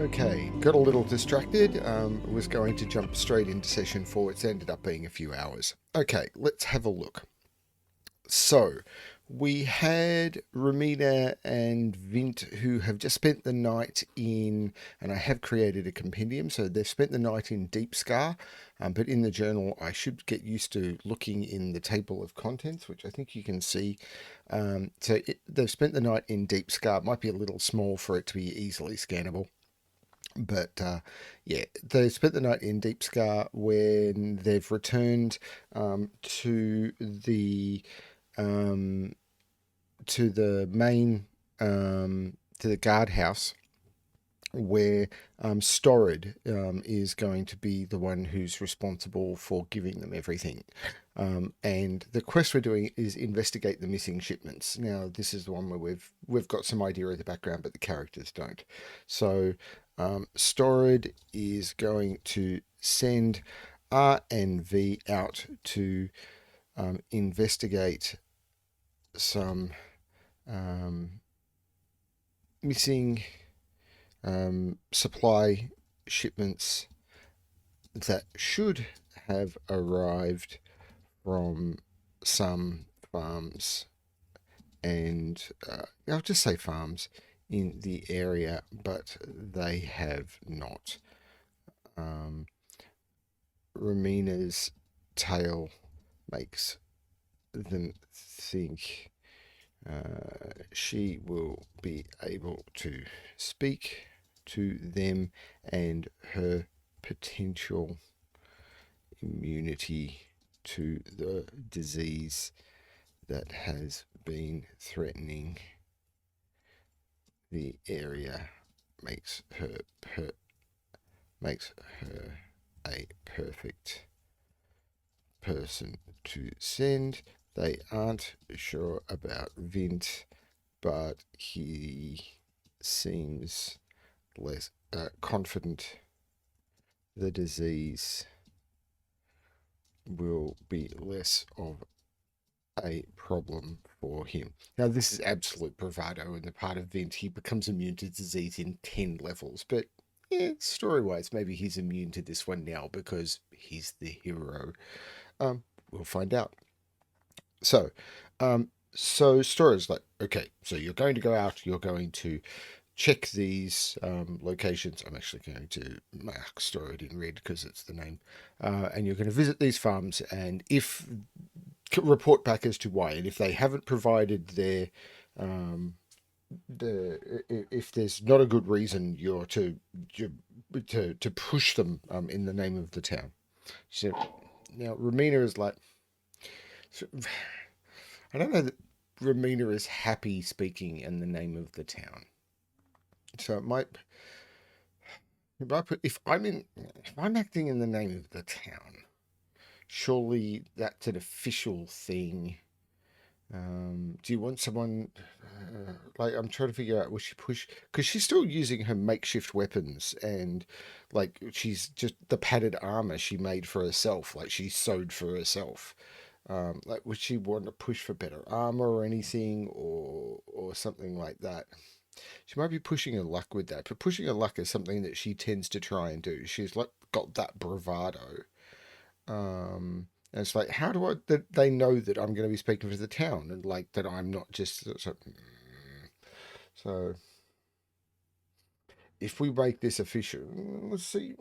Okay, got a little distracted. Was going to jump straight into session 4. It's ended up being a few hours. Okay, let's have a look. So, we had Romina and Vint who have just spent the night in, and I have created a compendium, so they've spent the night in Deep Scar, but in the journal I should get used to looking in the table of contents, which I think you can see. They've spent the night in Deep Scar. It might be a little small for it to be easily scannable. But yeah, they spent the night in Deep Scar when they've returned to the um, main to the guardhouse where Storid is going to be the one who's responsible for giving them everything. And the quest we're doing is investigate the missing shipments. Now, this is the one where we've got some idea of the background, but the characters don't. So, Storid is going to send R and V out to investigate some missing supply shipments that should have arrived from some farms, and I'll just say farms in the area, but they have not. Romina's tale makes them think she will be able to speak to them, and her potential immunity to the disease that has been threatening the area makes her a perfect person to send. They aren't sure about Vint, but he seems less confident the disease will be less of a problem for him. Now, this is absolute bravado on the part of Vint. He becomes immune to disease in 10 levels, but yeah, story-wise, maybe he's immune to this one now because he's the hero. We'll find out. So, Story's like, okay, so you're going to go out, you're going to check these locations. I'm actually going to mark Story in red because it's the name. And you're going to visit these farms, and if report back as to why, and if they haven't provided their if there's not a good reason, you're to push them in the name of the town. So now Romina is like, I don't know that Romina is happy speaking in the name of the town. So it might put, if I'm acting in the name of the town, surely that's an official thing. Do you want someone like, I'm trying to figure out, will she push, because she's still using her makeshift weapons, and like she's just the padded armor she made for herself, like she sewed for herself. Like, would she want to push for better armor or anything, or something like that? She might be pushing her luck with that, but pushing her luck is something that she tends to try and do. She's like got that bravado. And it's like, how do I, that they know that I'm going to be speaking for the town, and like that I'm not just so if we make this official, let's see.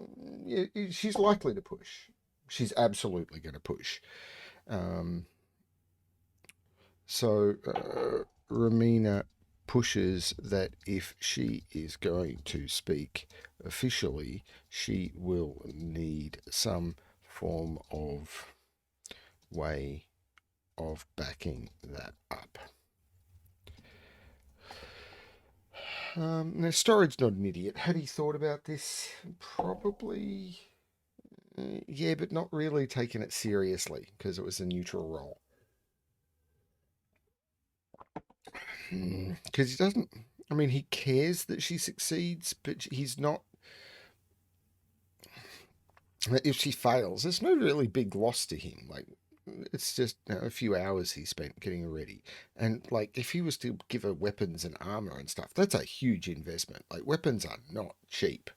Yeah, she's likely to push. She's absolutely going to push. Um, Romina pushes that if she is going to speak officially, she will need some form of way of backing that up. Now, Storage not an idiot. Had he thought about this? Probably, yeah, but not really taken it seriously because it was a neutral role. Because he doesn't. I mean, he cares that she succeeds, but he's not. If she fails, there's no really big loss to him. Like, it's just a few hours he spent getting her ready. And like, if he was to give her weapons and armor and stuff, that's a huge investment. Like, weapons are not cheap;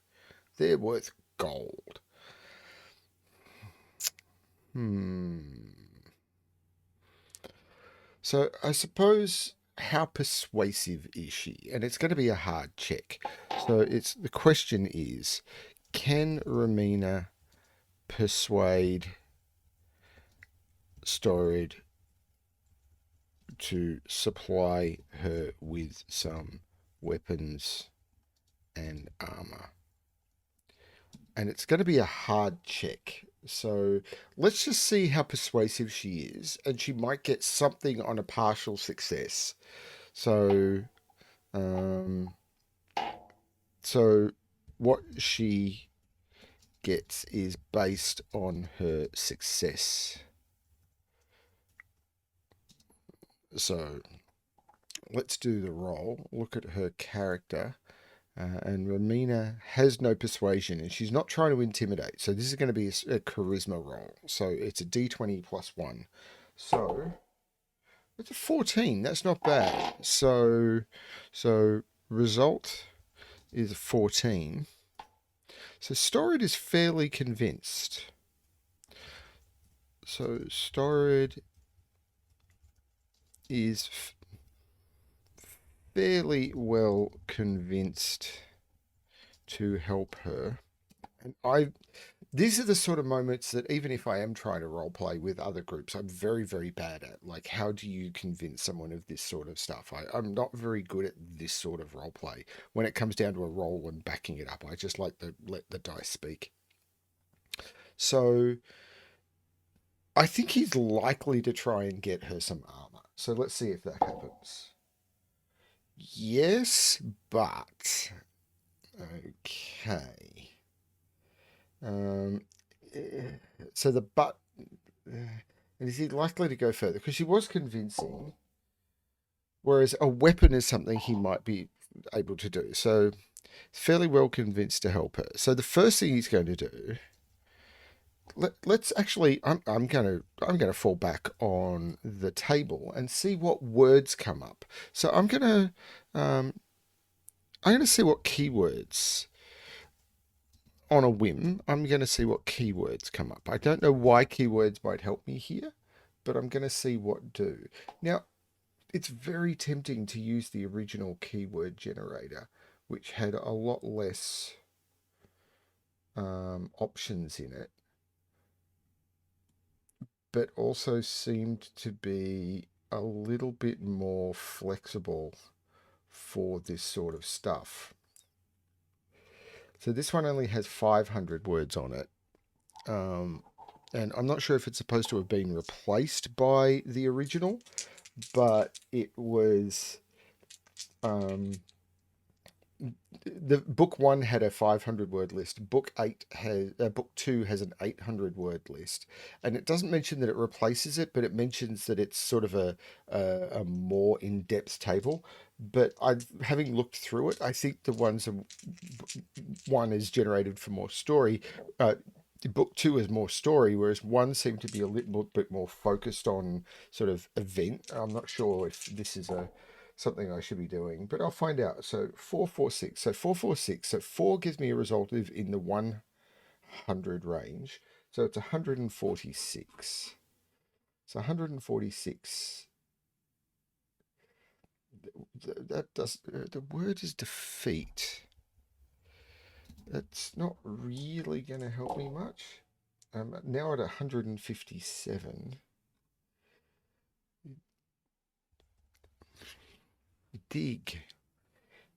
they're worth gold. Hmm. So I suppose, how persuasive is she? And it's going to be a hard check. So it's the question is, can Romina persuade Storid to supply her with some weapons and armor? And it's going to be a hard check. So let's just see how persuasive she is, and she might get something on a partial success. So, um, so what she gets is based on her success. So let's do the roll. Look at her character. And Romina has no persuasion, and she's not trying to intimidate. So this is going to be a charisma roll. So it's a d20 plus 1. So it's a 14. That's not bad. So result is a 14. So Storid is fairly convinced. So Storid is fairly well convinced to help her. And these are the sort of moments that, even if I am trying to role play with other groups, I'm very, very bad at. Like, how do you convince someone of this sort of stuff? I'm not very good at this sort of role play. When it comes down to a roll and backing it up, I just like to let the dice speak. So I think he's likely to try and get her some armor. So let's see if that happens. Yes, but okay. Um, so the but, and is he likely to go further? Because she was convincing, whereas a weapon is something he might be able to do. So fairly well convinced to help her. So the first thing he's going to do, let's actually, I'm gonna fall back on the table and see what words come up. So I'm gonna see what keywords, on a whim. I'm gonna see what keywords come up. I don't know why keywords might help me here, but I'm gonna see what do. Now, it's very tempting to use the original keyword generator, which had a lot less options in it, but also seemed to be a little bit more flexible for this sort of stuff. So this one only has 500 words on it. And I'm not sure if it's supposed to have been replaced by the original, but it was. The book 1 had a 500 word list. Book 2 has an 800 word list, and it doesn't mention that it replaces it, but it mentions that it's sort of a more in depth table. But having looked through it, I think the one is generated for more story. Book 2 is more story, whereas 1 seemed to be a little bit more focused on sort of event. I'm not sure if this is something I should be doing, but I'll find out. So 446. So 446. So 4 gives me a result of in the 100 range. So it's 146. So 146. That does the word is defeat. That's not really going to help me much. I'm now at 157. Dig.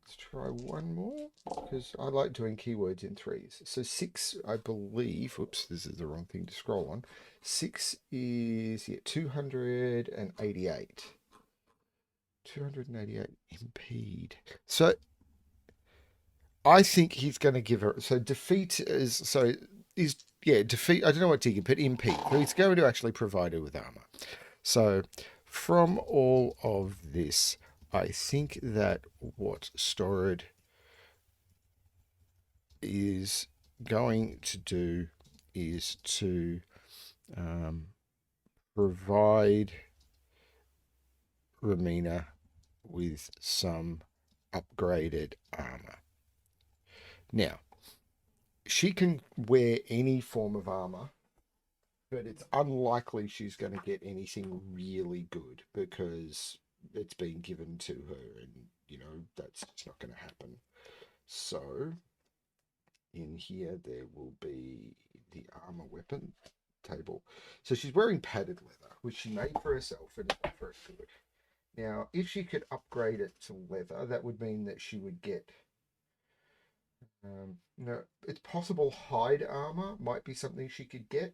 Let's try one more, because I like doing keywords in threes. So 6, I believe. Oops, this is the wrong thing to scroll on. 6 is 288. 288 impede. So I think he's going to give her. So defeat is defeat. I don't know what dig, but impede. So he's going to actually provide her with armor. So from all of this, I think that what Storid is going to do is to provide Romina with some upgraded armor. Now, she can wear any form of armor, but it's unlikely she's going to get anything really good because it's been given to her, and that's just not going to happen. So in here there will be the armor weapon table. So she's wearing padded leather, which she made for herself and is not very good. Now, if she could upgrade it to leather, that would mean that she would get. It's possible hide armor might be something she could get.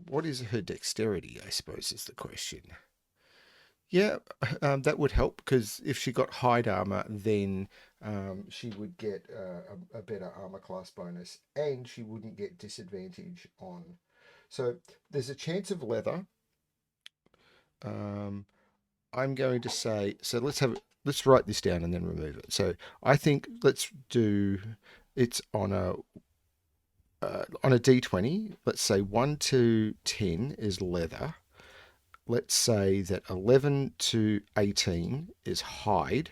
What is her dexterity, I suppose, is the question. Yeah, that would help because if she got hide armor, then she would get a better armor class bonus and she wouldn't get disadvantage on. So there's a chance of leather. I'm going to say, so let's write this down and then remove it. So I think let's do it's on a D20. Let's say 1 to 10 is leather. Let's say that 11 to 18 is hide,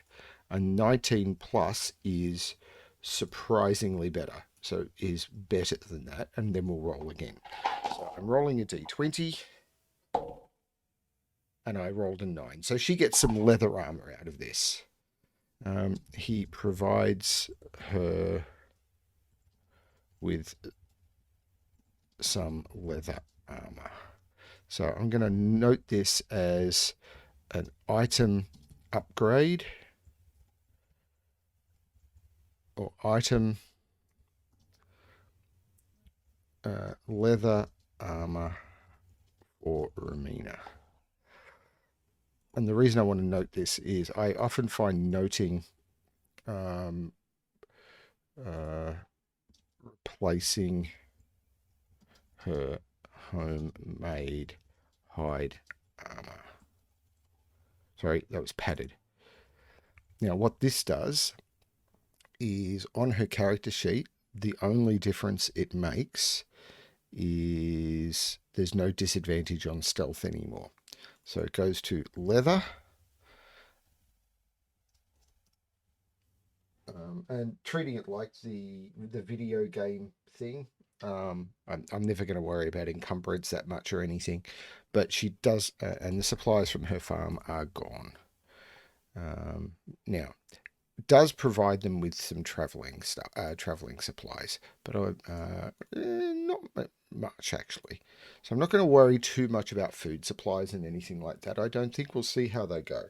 and 19 plus is surprisingly better. So is better than that, and then we'll roll again. So I'm rolling a D20, and I rolled a 9. So she gets some leather armor out of this. He provides her with some leather armor. So I'm going to note this as an item upgrade or item leather armor for Romina. And the reason I want to note this is I often find noting replacing her homemade hide armor. Sorry, that was padded. Now, what this does is on her character sheet, the only difference it makes is there's no disadvantage on stealth anymore. So it goes to leather. And treating it like the video game thing, I'm never going to worry about encumbrance that much or anything, but she does, and the supplies from her farm are gone. Now, does provide them with some traveling supplies, but not much actually. So I'm not going to worry too much about food supplies and anything like that. I don't think we'll see how they go.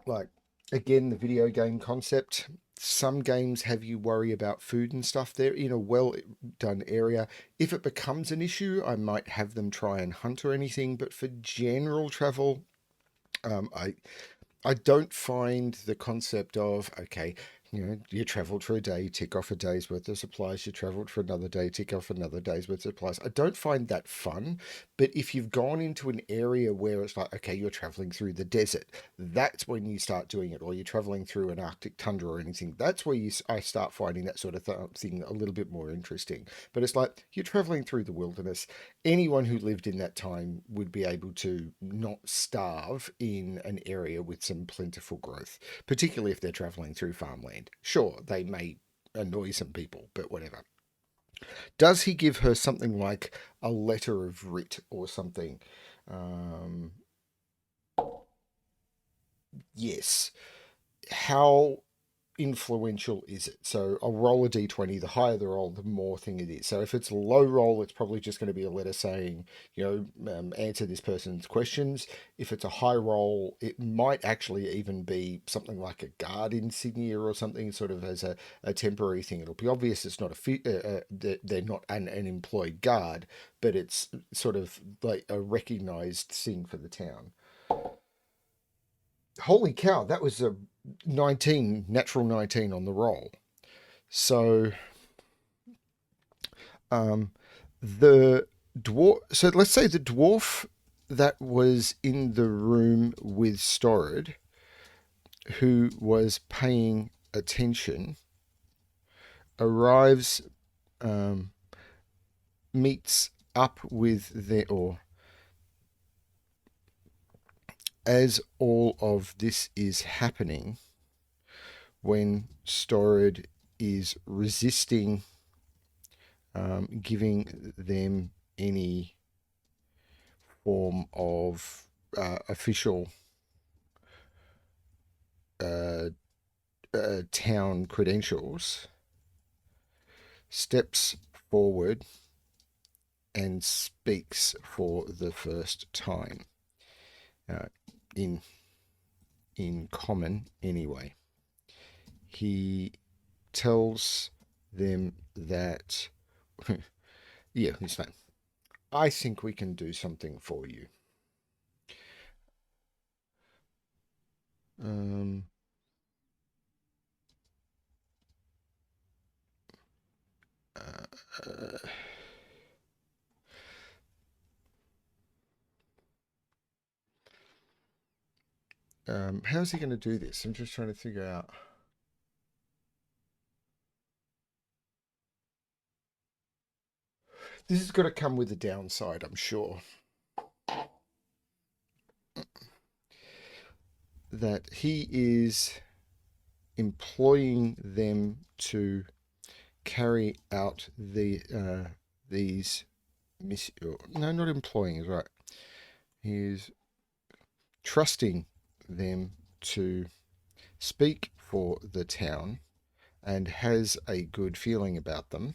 Like, again, the video game concept. Some games have you worry about food and stuff. They're in a well done area. If it becomes an issue, I might have them try and hunt or anything. But for general travel, I don't find the concept of, okay, you travelled for a day, tick off a day's worth of supplies. You travelled for another day, tick off another day's worth of supplies. I don't find that fun. But if you've gone into an area where it's like, okay, you're travelling through the desert, that's when you start doing it. Or you're travelling through an Arctic tundra or anything. That's where I start finding that sort of thing a little bit more interesting. But it's like, you're travelling through the wilderness. Anyone who lived in that time would be able to not starve in an area with some plentiful growth, particularly if they're travelling through farmland. Sure, they may annoy some people, but whatever. Does he give her something like a letter of writ or something? Yes. How influential is it? So I'll roll a d20. The higher the roll, the more thing it is. So if it's a low roll, it's probably just going to be a letter saying, answer this person's questions. If it's a high roll, it might actually even be something like a guard insignia or something, sort of as a temporary thing. It'll be obvious it's not they're not an employed guard, but it's sort of like a recognized thing for the town. Holy cow, that was a 19, natural 19 on the roll. So the dwarf, so let's say the dwarf that was in the room with Storid, who was paying attention, arrives, meets up with their, or as all of this is happening, when Storid is resisting giving them any form of official town credentials, steps forward and speaks for the first time, uh, in common anyway. He tells them that, yeah, his name. I think we can do something for you. Um, uh, how's he going to do this? I'm just trying to figure out. This has got to come with a downside, I'm sure. That he is employing them to carry out these no, not employing is right. He is trusting them to speak for the town and has a good feeling about them,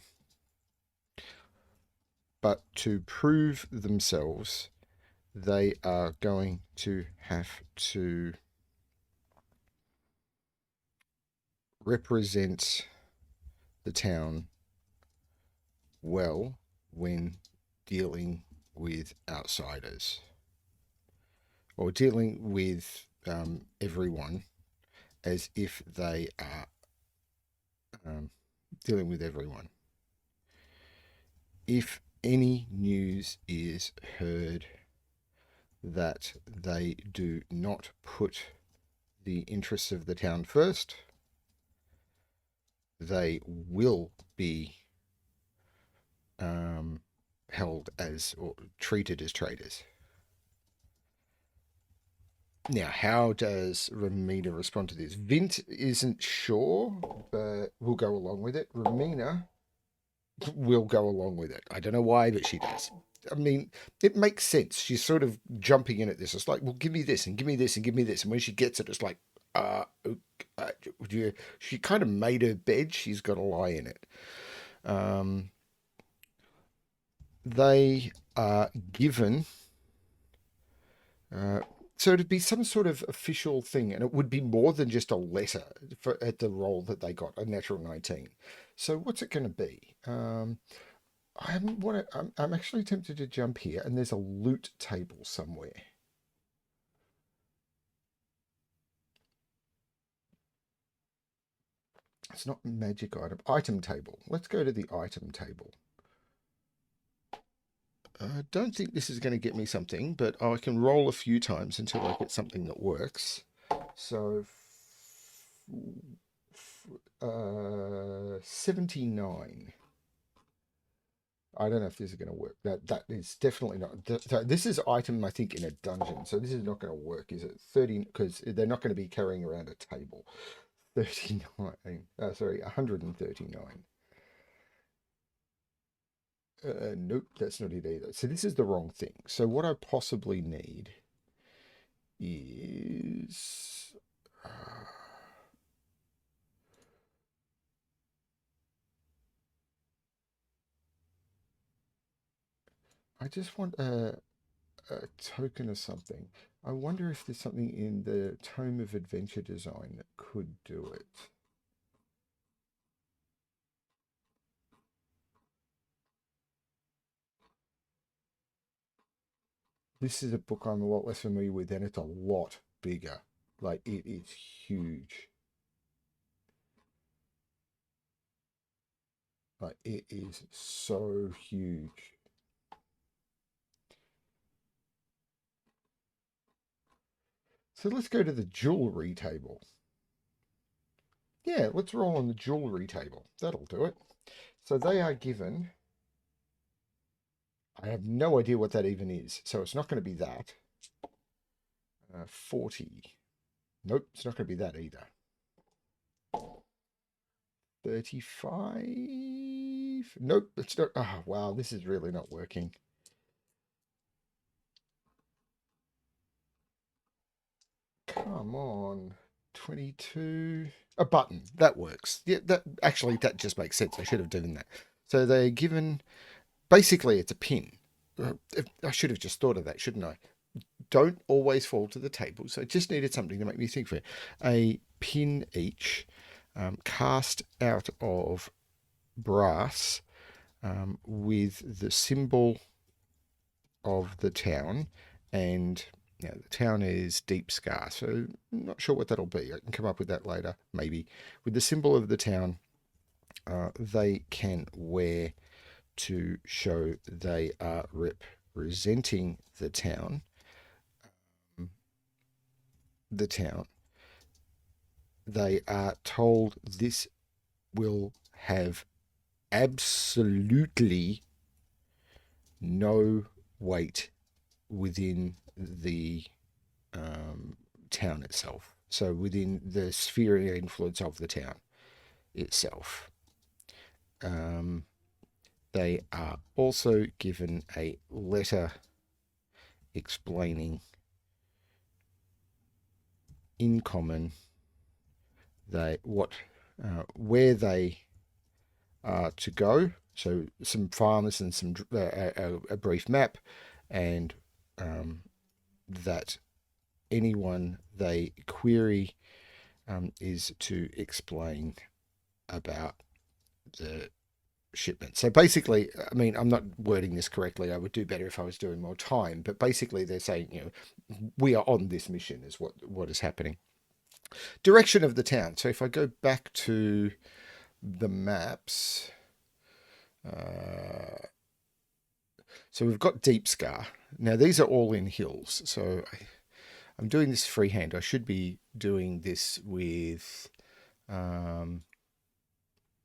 but to prove themselves, they are going to have to represent the town well when dealing with outsiders, or dealing with everyone as if they are dealing with everyone. If any news is heard that they do not put the interests of the town first, they will be held as, or treated as traitors. Now, how does Romina respond to this? Vint isn't sure, but will go along with it. Romina will go along with it. I don't know why, but she does. I mean, it makes sense. She's sort of jumping in at this. It's like, well, give me this and give me this and give me this. And when she gets it, it's like, she kind of made her bed. She's got to lie in it. They are given. So it'd be some sort of official thing, and it would be more than just a letter for, at the role that they got, a natural 19. So what's it going to be? I'm actually tempted to jump here, and there's a loot table somewhere. It's not magic item table. Let's go to the item table. I don't think this is going to get me something, but I can roll a few times until I get something that works. So, 79. I don't know if this is going to work. That is definitely not. So this is item, I think, in a dungeon. So this is not going to work, is it? 30, because they're not going to be carrying around a table. 39. Sorry, 139. Nope, that's not it either. So this is the wrong thing. So what I possibly need is... I just want a token of something. I wonder if there's something in the Tome of Adventure Design that could do it. This is a book I'm a lot less familiar with, and it's a lot bigger. Like, it is huge. Like, it is so huge. So let's go to the jewelry table. Yeah, let's roll on the jewelry table. That'll do it. So they are given I have no idea what that even is. So it's not going to be that. 40. Nope, it's not going to be that either. 35. Nope, it's not. Oh, wow, this is really not working. Come on. 22. A button. That works. Yeah, that just makes sense. I should have done that. So they're given. Basically, it's a pin. I should have just thought of that, shouldn't I? Don't always fall to the table. So I just needed something to make me think for it. A pin each, cast out of brass, with the symbol of the town, and the town is Deep Scar. So I'm not sure what that'll be. I can come up with that later, maybe. With the symbol of the town, they can wear to show they are representing the town. They are told this will have absolutely no weight within the town itself. So within the sphere of influence of the town itself. They are also given a letter explaining in common where they are to go. So some farms and some a brief map, and that anyone they query is to explain about the shipment. So basically, I mean, I'm not wording this correctly. I would do better if I was doing more time. But basically, they're saying, we are on this mission is what is happening. Direction of the town. So if I go back to the maps, so we've got Deep Scar. Now these are all in hills. So I'm doing this freehand. I should be doing this with,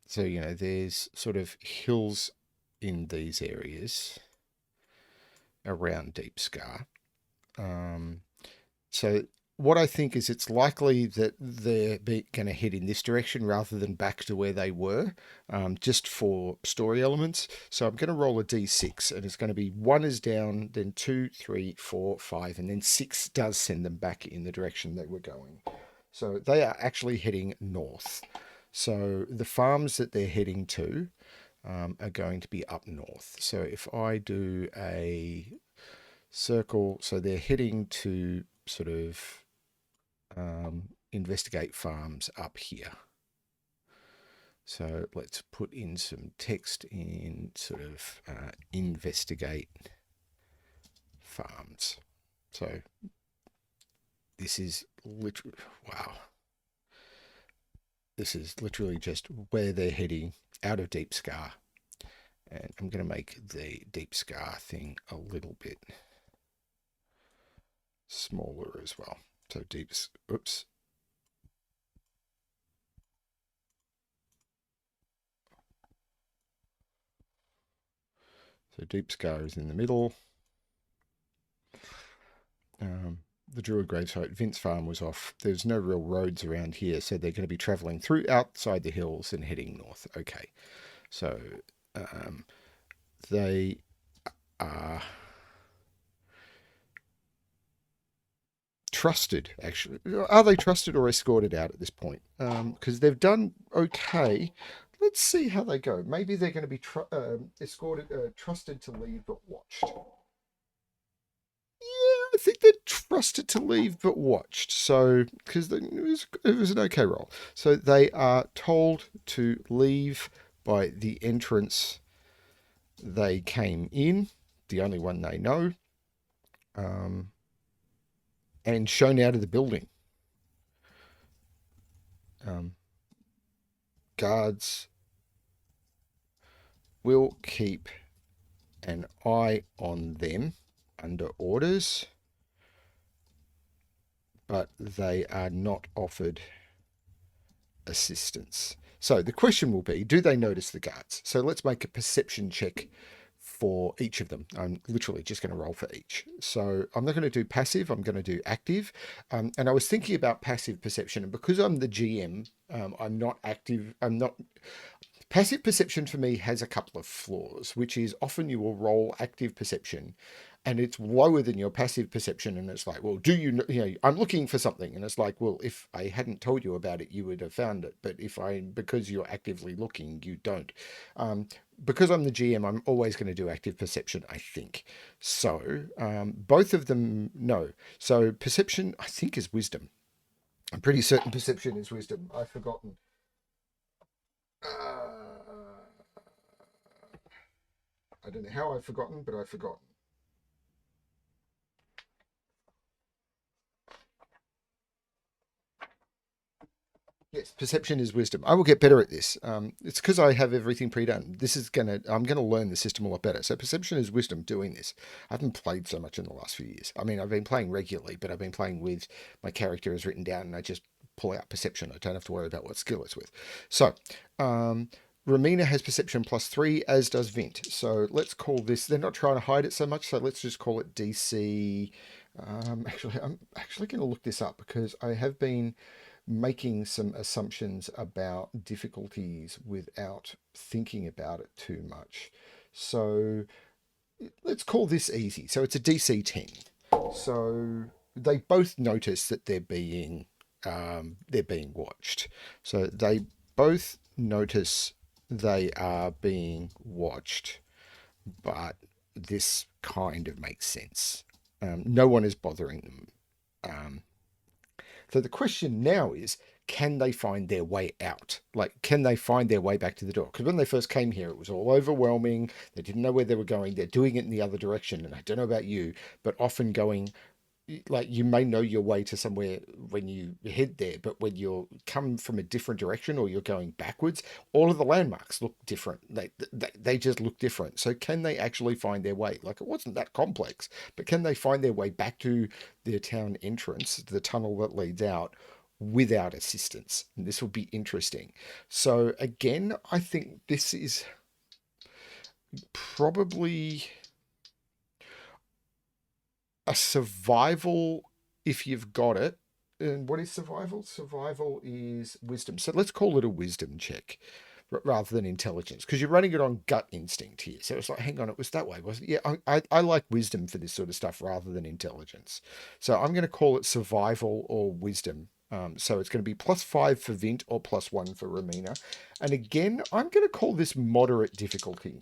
so, there's sort of hills in these areas around Deep Scar. So what I think is it's likely that they're going to head in this direction rather than back to where they were, just for story elements. So I'm going to roll a d6, and it's going to be 1 is down, then 2, 3, 4, 5, and then 6 does send them back in the direction they were going. So they are actually heading north. So the farms that they're heading to are going to be up north. So if I do a circle, so they're heading to sort of investigate farms up here. So let's put in some text in sort of investigate farms. So this is literally, wow. This is literally just where they're heading out of Deep Scar. And I'm going to make the Deep Scar thing a little bit smaller as well. So oops. So Deep Scar is in the middle. The Druid gravesite, Vint's farm was off. There's no real roads around here, so they're going to be travelling through outside the hills and heading north. Okay, so they are trusted, actually. Are they trusted or escorted out at this point? Because they've done okay. Let's see how they go. Maybe they're going to be escorted, trusted to leave but watched. I think they're trusted to leave but watched. So, because it was an okay roll. So they are told to leave by the entrance they came in, the only one they know, and shown out of the building. Guards will keep an eye on them under orders, but they are not offered assistance. So the question will be, do they notice the guards? So let's make a perception check for each of them. I'm literally just going to roll for each. So I'm not going to do passive, I'm going to do active. And I was thinking about passive perception, and because I'm the GM, I'm not active, I'm not. Passive perception for me has a couple of flaws, which is often you will roll active perception and it's lower than your passive perception. And it's like, well, do you know, I'm looking for something. And it's like, well, if I hadn't told you about it, you would have found it. But because you're actively looking, you don't. Because I'm the GM, I'm always going to do active perception, I think. So both of them, no. So perception, I think, is wisdom. I'm pretty certain perception is wisdom. I've forgotten. I don't know how I've forgotten, but I've forgotten. Yes, perception is wisdom. I will get better at this. It's because I have everything pre-done. I'm gonna learn the system a lot better. So perception is wisdom doing this. I haven't played so much in the last few years. I mean, I've been playing regularly, but I've been playing with my character is written down and I just pull out perception. I don't have to worry about what skill it's with. So, Romina has perception +3, as does Vint. So let's call this, they're not trying to hide it so much, so let's just call it DC. Actually, I'm actually going to look this up because I have been making some assumptions about difficulties without thinking about it too much. So let's call this easy. So it's a DC 10. So they both notice that they're being watched. So they both notice they are being watched, but this kind of makes sense. No one is bothering them. So the question now is, can they find their way out? Like, can they find their way back to the door? Because when they first came here, it was all overwhelming. They didn't know where they were going. They're doing it in the other direction. And I don't know about you, but often going, like, you may know your way to somewhere when you head there, but when you're come from a different direction or you're going backwards, all of the landmarks look different. They just look different. So can they actually find their way? Like, it wasn't that complex, but can they find their way back to their town entrance, the tunnel that leads out, without assistance? And this will be interesting. So again, I think this is probably a survival if you've got it. And what is survival? Survival is wisdom. So let's call it a wisdom check rather than intelligence, because you're running it on gut instinct here. So it's like, hang on, it was that way, wasn't it? Yeah, I like wisdom for this sort of stuff rather than intelligence. So I'm going to call it survival or wisdom. So it's going to be +5 for Vint or +1 for Romina. And again, I'm going to call this moderate difficulty.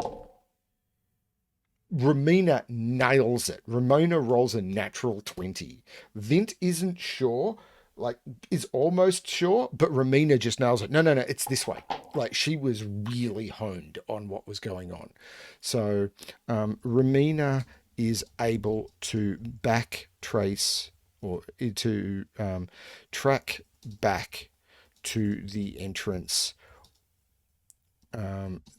Romina nails it. Romina rolls a natural 20. Vint isn't sure, like, is almost sure, but Romina just nails it. No, no, no, it's this way. Like, she was really honed on what was going on. So, Romina is able to back trace or to track back to the entrance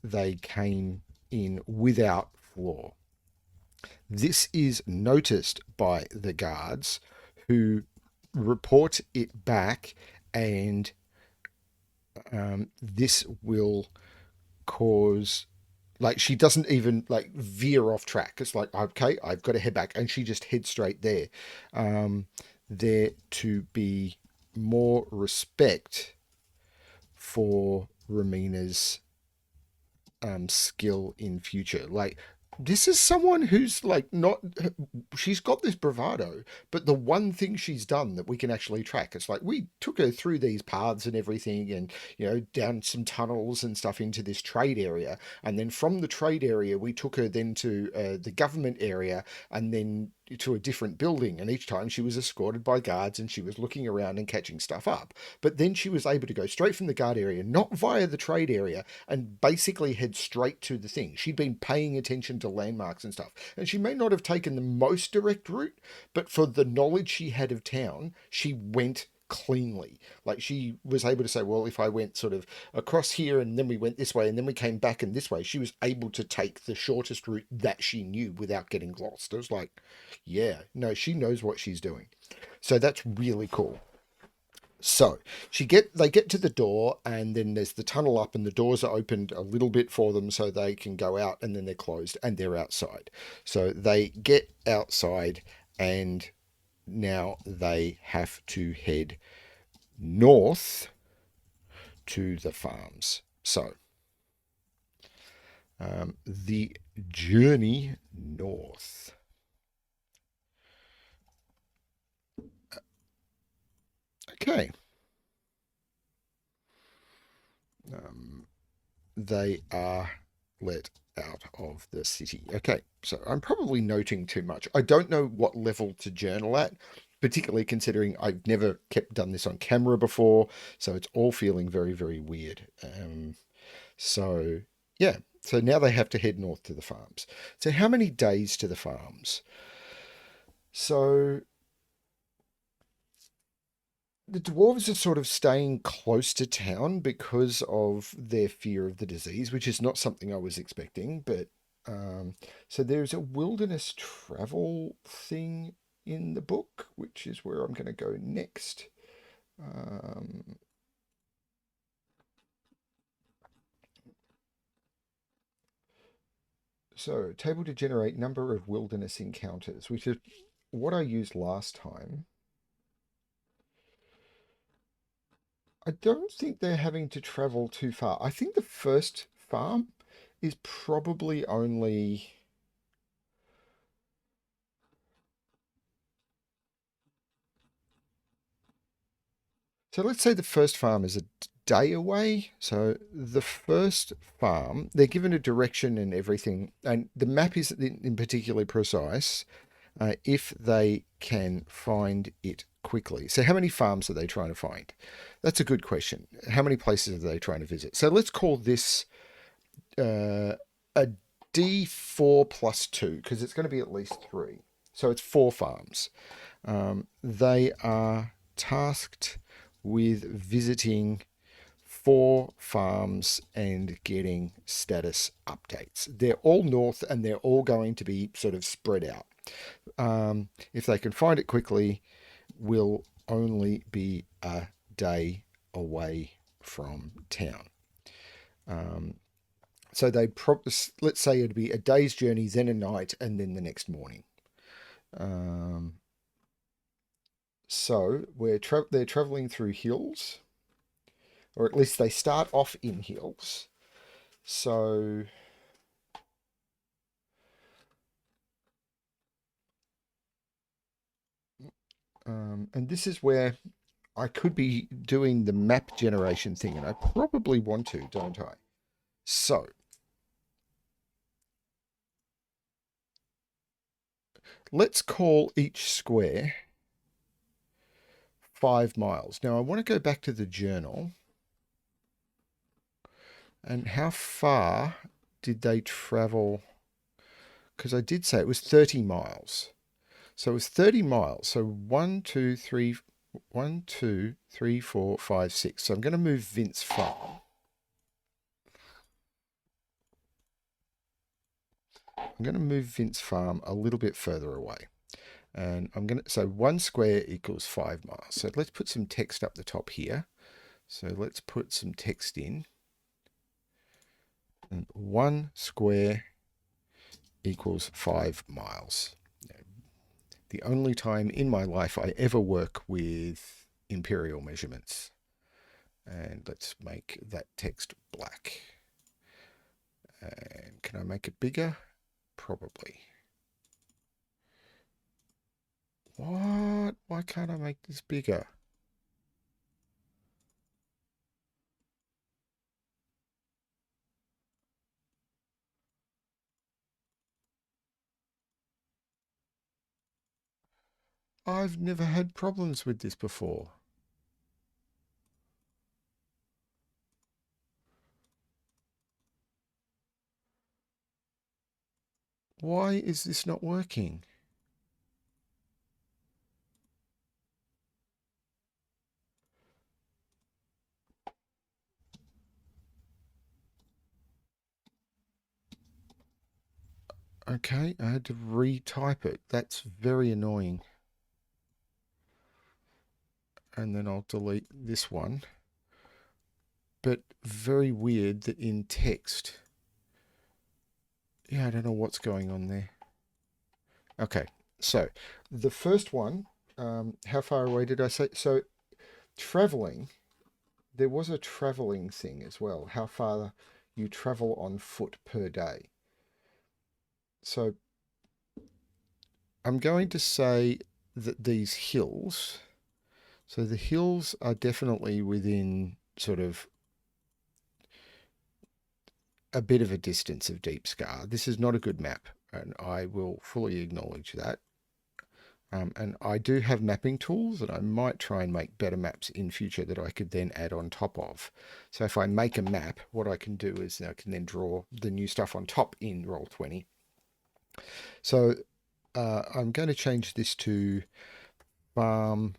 they came in without flaw. This is noticed by the guards who report it back, and this will cause, like, she doesn't even like veer off track. It's like, okay, I've got to head back, and she just heads straight there. There to be more respect for Romina's skill in future. Like, this is someone who's like not, she's got this bravado, but the one thing she's done that we can actually track, it's like we took her through these paths and everything, and down some tunnels and stuff into this trade area, and then from the trade area we took her then to the government area, and then to a different building, and each time she was escorted by guards and she was looking around and catching stuff up. But then she was able to go straight from the guard area, not via the trade area, and basically head straight to the thing. She'd been paying attention to landmarks and stuff, and she may not have taken the most direct route, but for the knowledge she had of town, she went cleanly. Like, she was able to say, well, if I went sort of across here and then we went this way and then we came back in this way, she was able to take the shortest route that she knew without getting lost. It was like, yeah, no, she knows what she's doing. So that's really cool. So they get to the door, and then there's the tunnel up, and the doors are opened a little bit for them so they can go out, and then they're closed and they're outside. So they get outside, and now they have to head north to the farms. So the journey north. Okay. They are let out of the city. Okay, so I'm probably noting too much. I don't know what level to journal at, particularly considering I've never done this on camera before, so it's all feeling very, very weird. So yeah, so now they have to head north to the farms. So how many days to the farms? So the dwarves are sort of staying close to town because of their fear of the disease, which is not something I was expecting. But so there's a wilderness travel thing in the book, which is where I'm going to go next. Um, so, table to generate number of wilderness encounters, which is what I used last time. I don't think they're having to travel too far. I think the first farm is probably only. So let's say the first farm is a day away. So the first farm, they're given a direction and everything, and the map is in particularly precise if they can find it quickly. So how many farms are they trying to find? That's a good question. How many places are they trying to visit? So let's call this a D4 plus 2 because it's going to be at least 3. So it's 4 farms. They are tasked with visiting 4 farms and getting status updates. They're all north and they're all going to be sort of spread out. If they can find it quickly, will only be a day away from town. So let's say it'd be a day's journey, then a night, and then the next morning. Um, so they're traveling through hills, or at least they start off in hills. So and this is where I could be doing the map generation thing, and I probably want to, don't I? So let's call each square 5 miles. Now I want to go back to the journal. And how far did they travel? Because I did say it was 30 miles. So it was 30 miles. So 1, 2, 3, 4, 5, 6. So I'm going to move Vince Farm. I'm going to move Vince Farm a little bit further away. And so 1 square equals 5 miles. So let's put some text up the top here. So let's put some text in. And 1 square equals 5 miles. The only time in my life I ever work with imperial measurements. And let's make that text black. And can I make it bigger? Probably. What? Why can't I make this bigger? I've never had problems with this before. Why is this not working? Okay, I had to retype it. That's very annoying. and then I'll delete this one. But very weird that in text, yeah, I don't know what's going on there. Okay, so the first one, how far away did I say? So traveling, there was a traveling thing as well, how far you travel on foot per day. So I'm going to say that these hills, so the hills are definitely within sort of a bit of a distance of Deep Scar. This is not a good map, and I will fully acknowledge that. And I do have mapping tools, and I might try and make better maps in future that I could then add on top of. So if I make a map, what I can do is I can then draw the new stuff on top in Roll20. So I'm going to change this to farm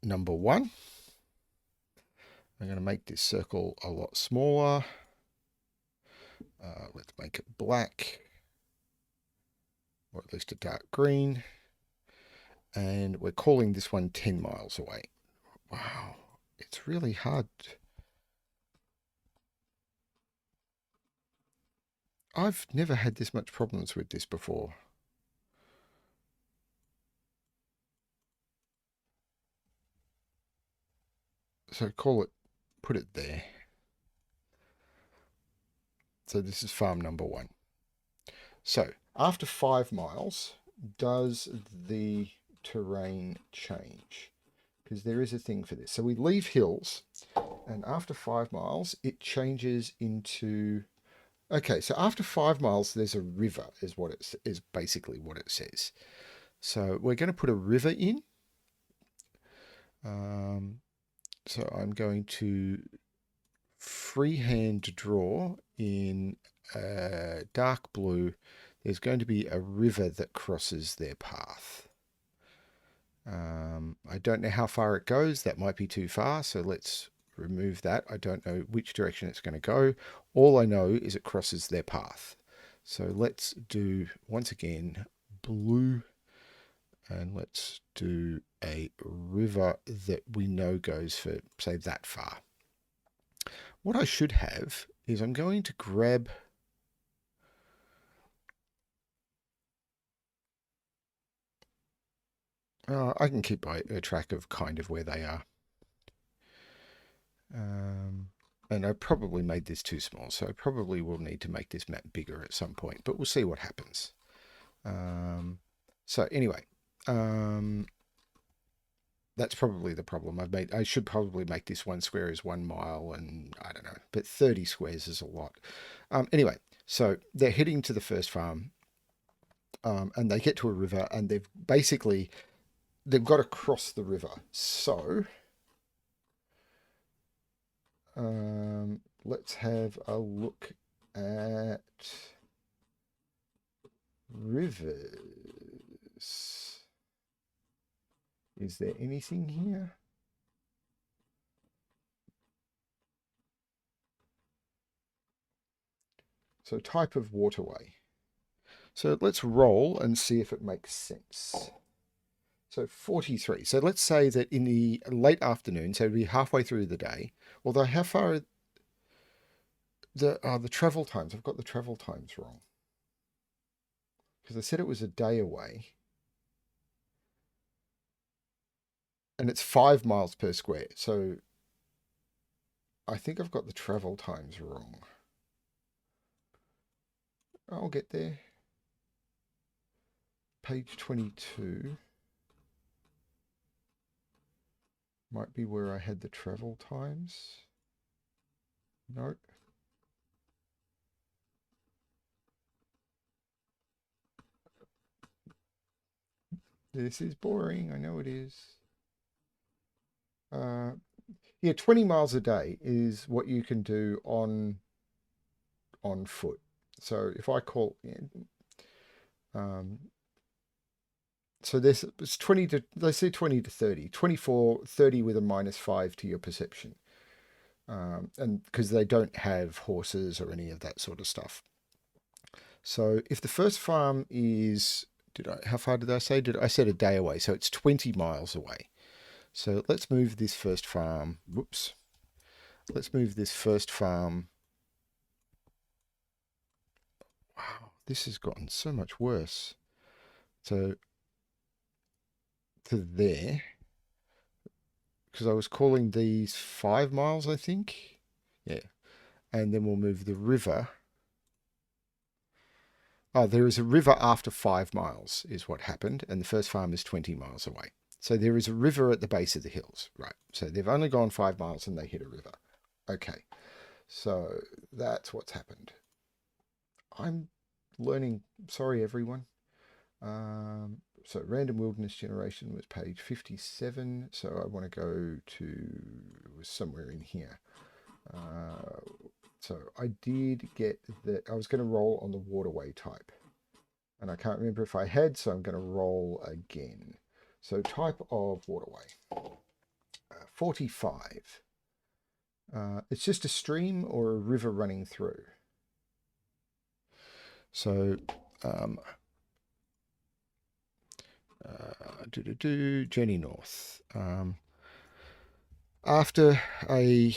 number 1. I'm going to make this circle a lot smaller. Let's make it black, or at least a dark green. And we're calling this one 10 miles away. Wow, it's really hard. I've never had this much problems with this before. So put it there. So this is farm number 1. So after 5 miles, does the terrain change? Because there is a thing for this. So we leave hills, and after 5 miles, it changes into... Okay, so after 5 miles, there's a river, is basically what it says. So we're going to put a river in. So I'm going to freehand draw in dark blue. There's going to be a river that crosses their path. I don't know how far it goes. That might be too far, so let's remove that. I don't know which direction it's going to go. All I know is it crosses their path. So let's do, once again, blue, and let's do a river that we know goes for, say, that far. What I should have is I'm going to grab... I can keep a track of kind of where they are. And I probably made this too small, so I probably will need to make this map bigger at some point, but we'll see what happens. So anyway, that's probably the problem I've made. I should probably make this 1 square as 1 mile, and I don't know, but 30 squares is a lot. Anyway, so they're heading to the first farm, and they get to a river, and they've got to cross the river. So let's have a look at rivers. Is there anything here? So type of waterway. So let's roll and see if it makes sense. So 43. So let's say that in the late afternoon, so it'd be halfway through the day, although how far are the travel times? I've got the travel times wrong. Because I said it was a day away. And it's 5 miles per square. So I think I've got the travel times wrong. I'll get there. Page 22. Might be where I had the travel times. Nope. This is boring. I know it is. Yeah, 20 miles a day is what you can do on foot. So if I call, so it's 20 to, let's say 20 to 30, 24, 30 with a -5 to your perception. And because they don't have horses or any of that sort of stuff. So if the first farm is, how far did I say? I said a day away. So it's 20 miles away. So let's move this first farm. Whoops. Let's move this first farm. Wow, this has gotten so much worse. So to there, because I was calling these 5 miles, I think. Yeah. And then we'll move the river. Oh, there is a river after 5 miles is what happened. And the first farm is 20 miles away. So there is a river at the base of the hills. Right. So they've only gone 5 miles and they hit a river. Okay. So that's what's happened. I'm learning. Sorry, everyone. So random wilderness generation was page 57. So I want to go to somewhere in here. So I did get that. I was going to roll on the waterway type. And I can't remember if I had, so I'm going to roll again. So type of waterway. 45. It's just a stream or a river running through. So Journey north. After a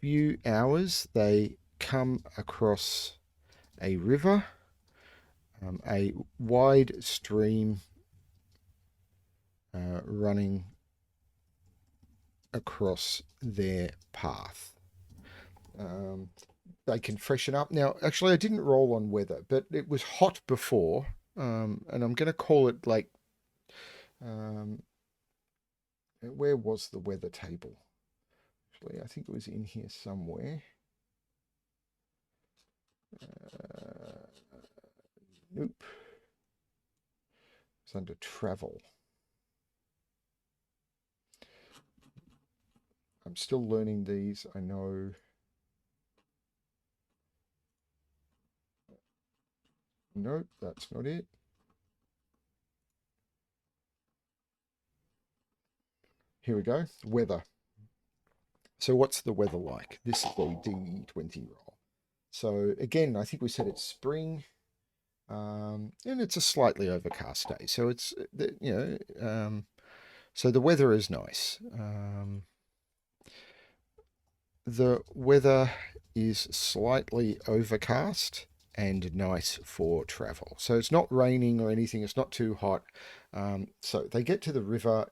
few hours, they come across a river, a wide stream running across their path. They can freshen up. Now, actually, I didn't roll on weather, but it was hot before, and I'm going to call it like, where was the weather table? Actually, I think it was in here somewhere. Nope. It's under travel. I'm still learning these, I know. Nope, that's not it. Here we go. Weather. So what's the weather like? This is the D20 roll. So again, I think we said it's spring, and it's a slightly overcast day. So it's, so the weather is nice. The weather is slightly overcast and nice for travel. So it's not raining or anything. It's not too hot. So they get to the river.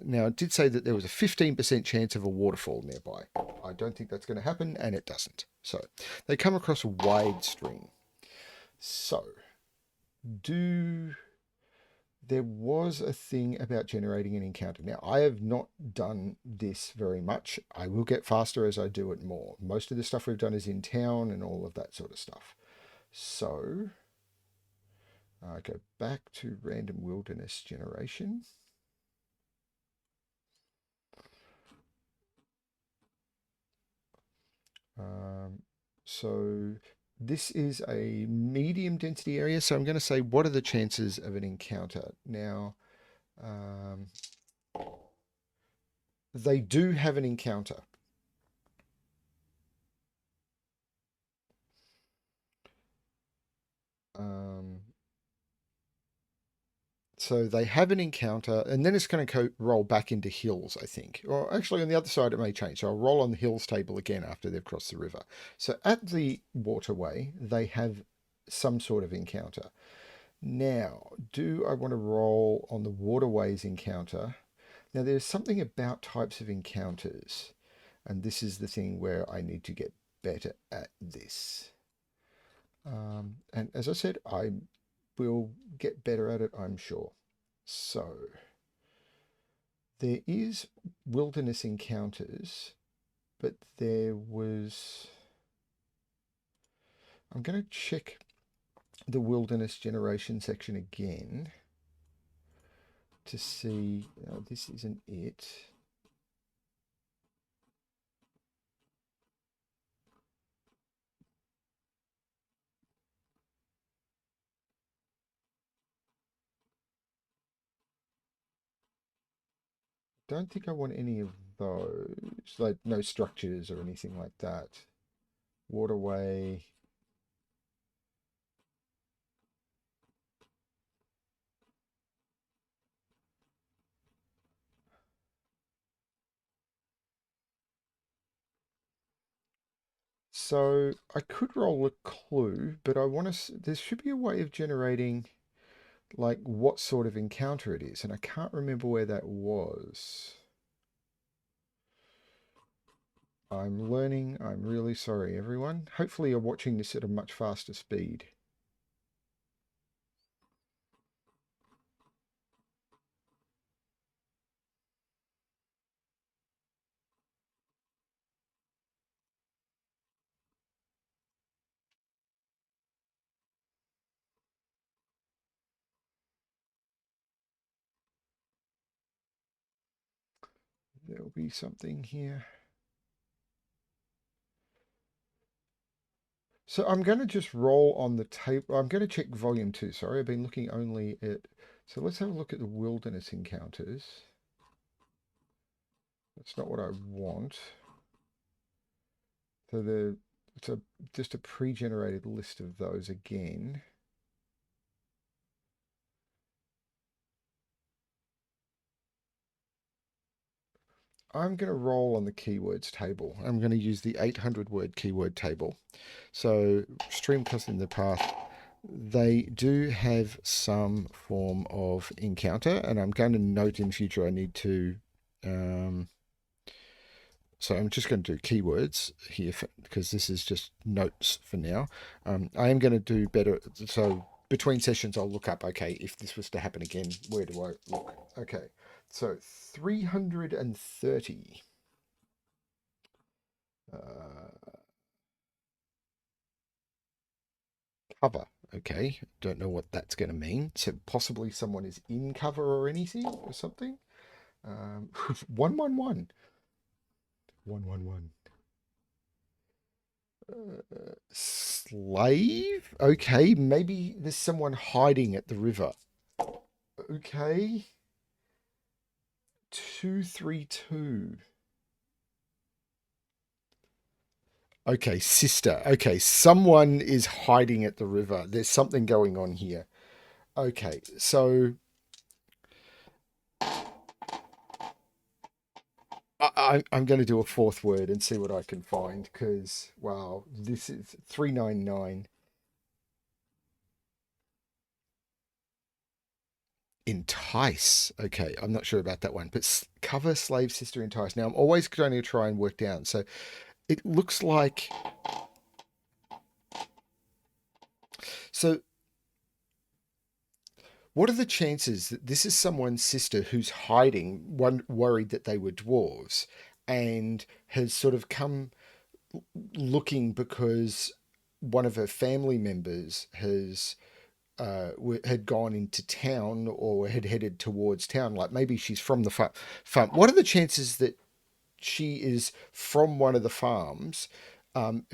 Now it did say that there was a 15% chance of a waterfall nearby. I don't think that's going to happen, and it doesn't. So they come across a wide stream. So there was a thing about generating an encounter. Now, I have not done this very much. I will get faster as I do it more. Most of the stuff we've done is in town and all of that sort of stuff. So, I go back to random wilderness generation. So this is a medium density area. So I'm going to say, what are the chances of an encounter? Now, they do have an encounter. So they have an encounter, and then it's going to roll back into hills, I think. Or actually, on the other side, it may change. So I'll roll on the hills table again after they've crossed the river. So at the waterway, they have some sort of encounter. Now, do I want to roll on the waterways encounter? Now, there's something about types of encounters, and this is the thing where I need to get better at this. And as I said, I will get better at it, I'm sure. So, there is wilderness encounters, but there was... I'm going to check the wilderness generation section again to see... this isn't it. Don't think I want any of those, like no structures or anything like that. Waterway. So I could roll a clue, but I want to. There should be a way of generating like what sort of encounter it is, and I can't remember where that was. I'm learning. I'm really sorry, everyone. Hopefully, you're watching this at a much faster speed. There'll be something here. So I'm going to just roll on the table. I'm going to check volume 2. Sorry, I've been looking only at. So let's have a look at the wilderness encounters. That's not what I want. So it's just a pre-generated list of those again. I'm going to roll on the keywords table. I'm going to use the 800 word keyword table. So stream custom the path. They do have some form of encounter, and I'm going to note in future I need to. So I'm just going to do keywords here because this is just notes for now. I am going to do better. So between sessions, I'll look up, okay, if this was to happen again, where do I look? Okay, so 330. Cover. Okay, don't know what that's going to mean. So possibly someone is in cover or anything or something. 111. 111. Slave? Okay, maybe there's someone hiding at the river. Okay. 232. Okay, sister. Okay, someone is hiding at the river. There's something going on here. Okay, so I'm going to do a fourth word and see what I can find because, wow, this is 399. Entice. Okay, I'm not sure about that one, but cover slave sister entice. Now, I'm always going to try and work down. So it looks like. So, what are the chances that this is someone's sister who's hiding, one worried that they were dwarves, and has sort of come looking because one of her family members had gone into town or had headed towards town. Like maybe she's from the farm. What are the chances that she is from one of the farms,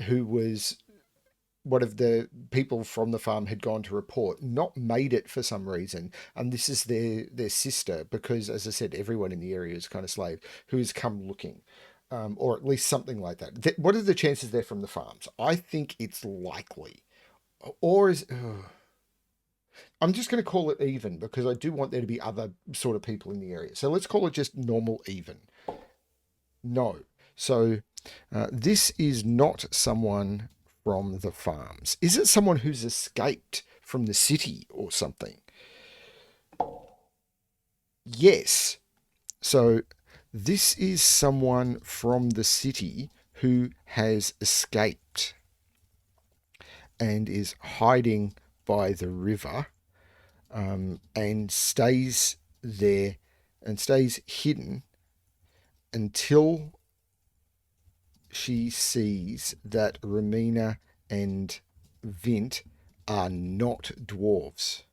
who was one of the people from the farm had gone to report, not made it for some reason, and this is their sister because, as I said, everyone in the area is kind of slave who has come looking, or at least something like that. What are the chances they're from the farms? I think it's likely, or is. I'm just going to call it even because I do want there to be other sort of people in the area. So let's call it just normal even. No. So this is not someone from the farms. Is it someone who's escaped from the city or something? Yes. So this is someone from the city who has escaped and is hiding by the river, and stays there and stays hidden until she sees that Romina and Vint are not dwarves.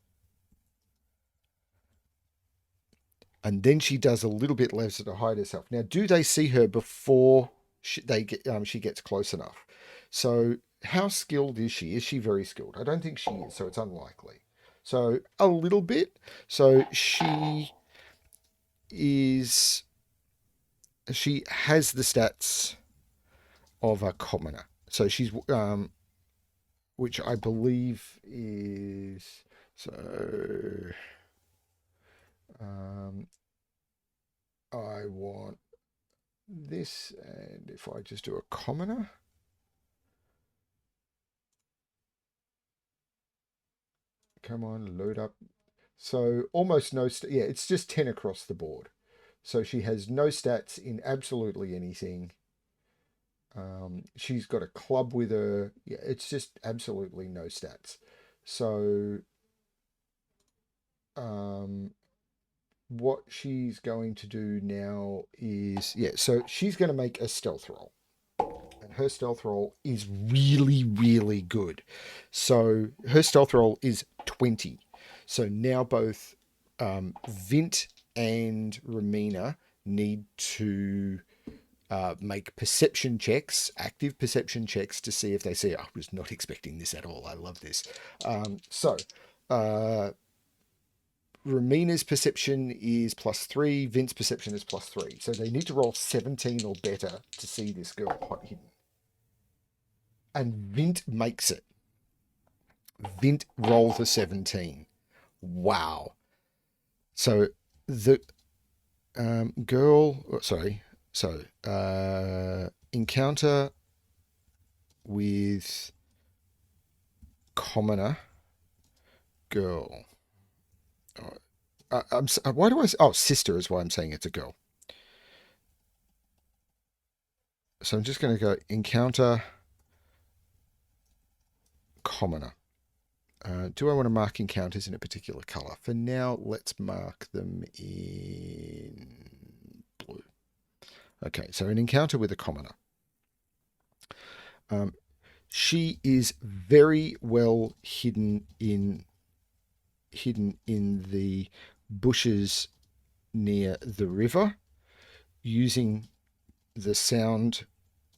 And then she does a little bit less to hide herself. Now, do they see her before she gets close enough? So, how skilled is she? Is she very skilled? I don't think she is, so it's unlikely. So, a little bit. So, is she has the stats of a commoner. So she's which I believe is so. Um, I want this, and if I just do a commoner, Come on, load up. So almost no, yeah, it's just 10 across the board. So she has no stats in absolutely anything. She's got a club with her. Yeah, it's just absolutely no stats. So um, what she's going to do now is, yeah, so she's going to make a stealth roll. And her stealth roll is really, really good. So her stealth roll is 20. So now both Vint and Romina need to make perception checks, active perception checks, to see if they see. I was not expecting this at all. I love this. So uh, Romina's perception is +3. Vint's perception is +3. So they need to roll 17 or better to see this girl hot hidden. And Vint makes it. Vint rolls a 17. Wow. So the girl, sorry, so encounter with commoner girl. Why do I? Oh, sister is why I'm saying it's a girl. So I'm just going to go encounter commoner. Do I want to mark encounters in a particular color? For now, let's mark them in blue. Okay, so an encounter with a commoner. She is very well hidden in the bushes near the river, using the sound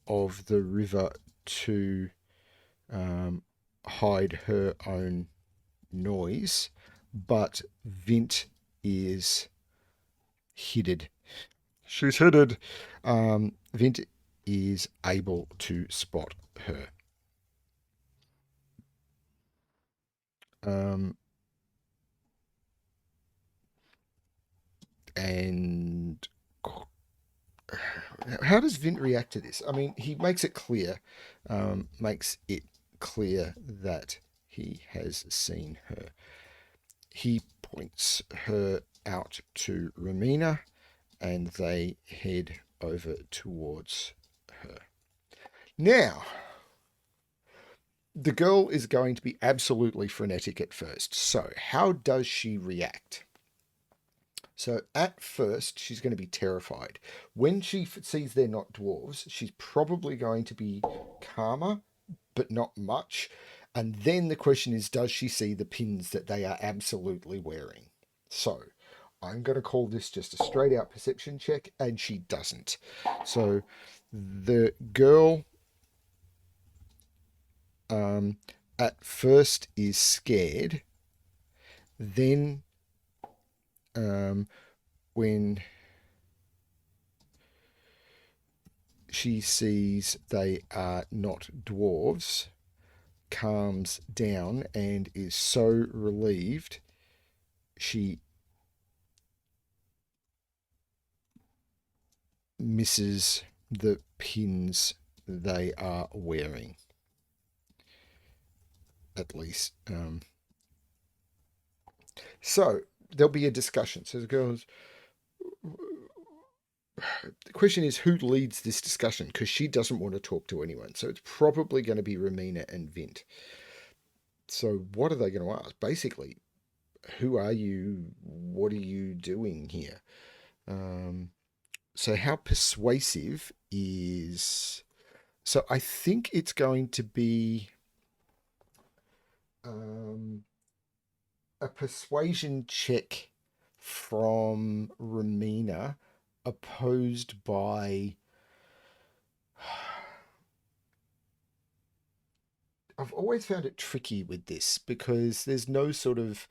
of the river to hide her own noise, but Vint is hidden. She's hidden. Vint is able to spot her. And how does Vint react to this? I mean, he makes it clear, that he has seen her. He points her out to Romina, and they head over towards her. Now, the girl is going to be absolutely frenetic at first. So, how does she react? So at first, she's going to be terrified. When she sees they're not dwarves, she's probably going to be calmer, but not much. And then the question is, does she see the pins that they are absolutely wearing? So I'm going to call this just a straight out perception check, and she doesn't. So the girl at first is scared. Then when she sees they are not dwarves, calms down and is so relieved she misses the pins they are wearing. At least. So there'll be a discussion. So the girls. The question is, who leads this discussion? Because she doesn't want to talk to anyone. So it's probably going to be Romina and Vint. So what are they going to ask? Basically, who are you? What are you doing here? So how persuasive is... So I think it's going to be a persuasion check from Romina, opposed by... I've always found it tricky with this because there's no sort of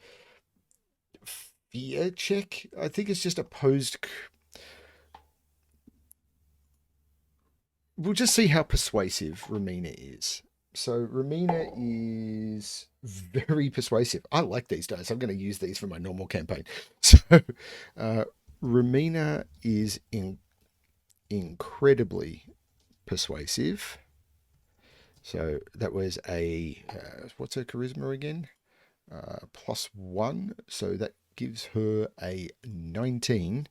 fear check. I think it's just opposed. We'll just see how persuasive Romina is. So Romina is very persuasive. I like these dice. I'm going to use these for my normal campaign. So Romina is incredibly persuasive. So that was a... what's her charisma again? +1, so that gives her a 19,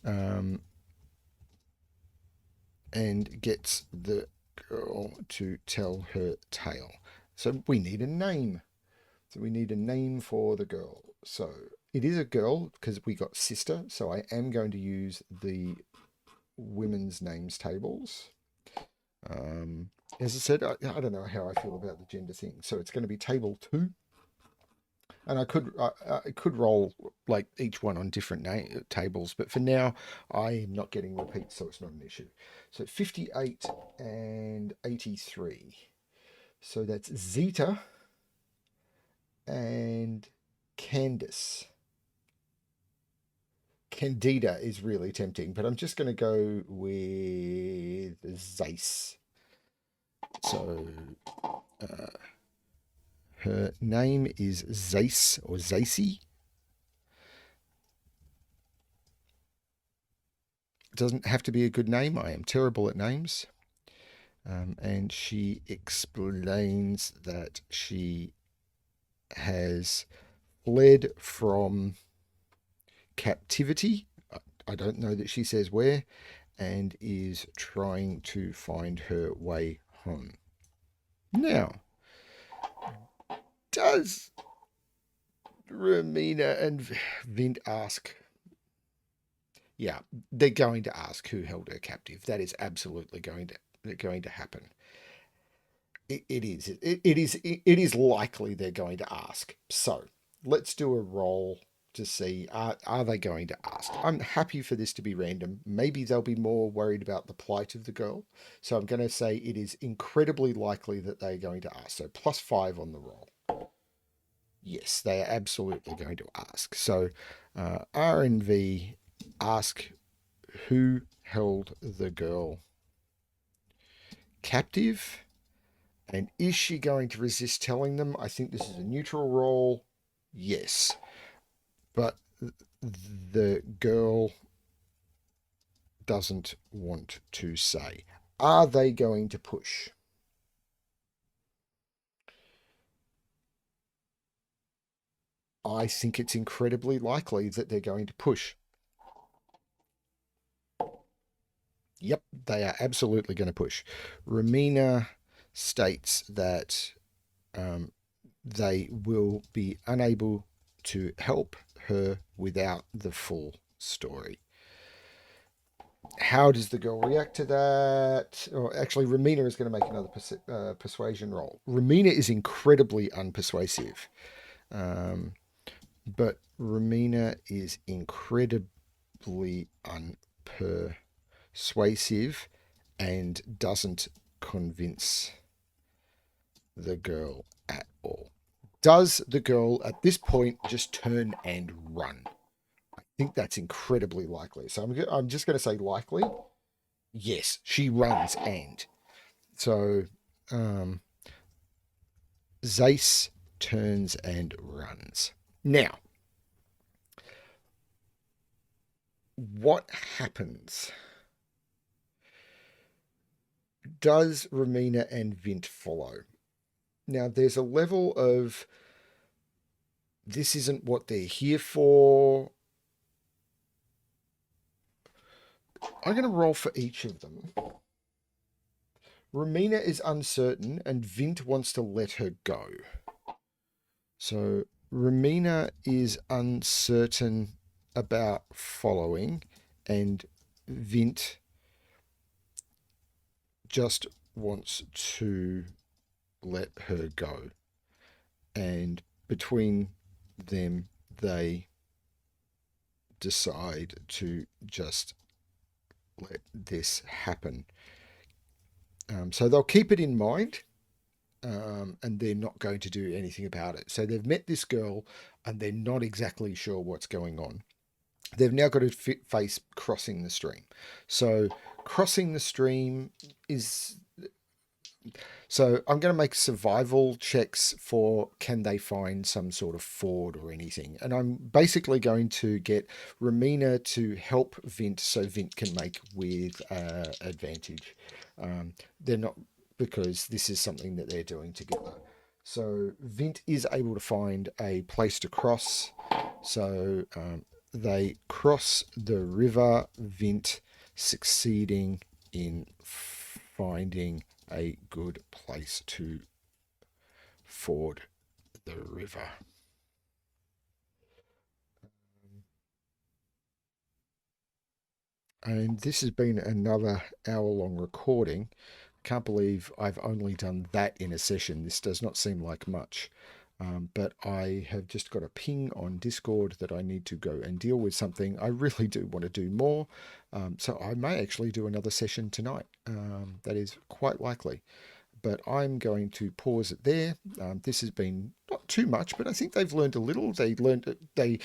and gets the girl to tell her tale. So we need a name. So we need a name for the girl. So it is a girl because we got sister. So I am going to use the women's names tables. As I said, I don't know how I feel about the gender thing. So it's going to be table 2. And I could roll like each one on different tables, but for now I'm not getting repeats, so it's not an issue. So 58 and 83. So that's Zeta and Candace. Candida is really tempting, but I'm just going to go with Zace. So her name is Zace or Zacey. It doesn't have to be a good name. I am terrible at names. And she explains that she has fled from captivity. I don't know that she says where, and is trying to find her way home. Now, does Romina and Vint ask? Yeah, they're going to ask who held her captive. That is absolutely going to happen. It is likely they're going to ask. So let's do a roll to see are they going to ask. I'm happy for this to be random. Maybe they'll be more worried about the plight of the girl. So I'm going to say it is incredibly likely that they're going to ask. So +5 on the roll. Yes, they are absolutely going to ask. So R and V ask who held the girl captive. And is she going to resist telling them? I think this is a neutral roll. Yes. But the girl doesn't want to say. Are they going to push? I think it's incredibly likely that they're going to push. Yep, they are absolutely going to push. Romina states that they will be unable to help her without the full story. How does the girl react to that? Or actually, Romina is going to make another persuasion roll. Romina is incredibly unpersuasive, but Romina is incredibly unpersuasive and doesn't convince the girl at all. Does the girl at this point just turn and run? I think that's incredibly likely. So I'm just going to say likely. Yes, she runs and. So Zace turns and runs. Now, what happens? Does Romina and Vint follow? Now, there's a level of this isn't what they're here for. I'm going to roll for each of them. Romina is uncertain and Vint wants to let her go. So Romina is uncertain about following and Vint just wants to let her go. And between them, they decide to just let this happen. So they'll keep it in mind, and they're not going to do anything about it. So they've met this girl, and they're not exactly sure what's going on. They've now got to face crossing the stream. So crossing the stream is... So I'm going to make survival checks for can they find some sort of ford or anything. And I'm basically going to get Romina to help Vint so Vint can make with advantage. They're not, because this is something that they're doing together. So Vint is able to find a place to cross. So they cross the river, Vint succeeding in finding a good place to ford the river. And this has been another hour-long recording. Can't believe I've only done that in a session. This does not seem like much. But I have just got a ping on Discord that I need to go and deal with something. I really do want to do more. So I may actually do another session tonight. That is quite likely. But I'm going to pause it there. This has been not too much, but I think they've learned a little. They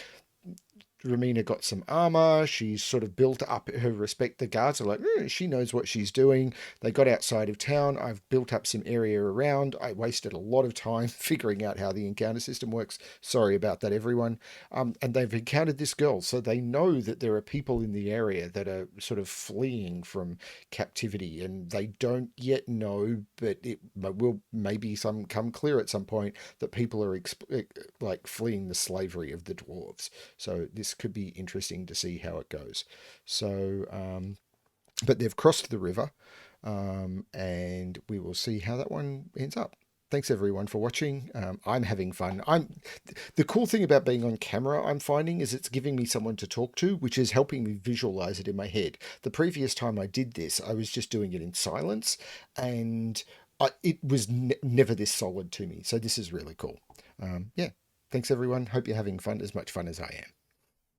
Romina got some armor. She's sort of built up her respect. The guards are like, she knows what she's doing. They got outside of town. I've built up some area around. I wasted a lot of time figuring out how the encounter system works. Sorry about that, everyone. And they've encountered this girl, so they know that there are people in the area that are sort of fleeing from captivity, and they don't yet know, but it will maybe some come clear at some point that people are like fleeing the slavery of the dwarves. So this could be interesting to see how it goes. So, but they've crossed the river, and we will see how that one ends up. Thanks everyone for watching. I'm having fun. The cool thing about being on camera, I'm finding, is it's giving me someone to talk to, which is helping me visualize it in my head. The previous time I did this, I was just doing it in silence, and it was never this solid to me. So this is really cool. Yeah. Thanks everyone. Hope you're having fun, as much fun as I am.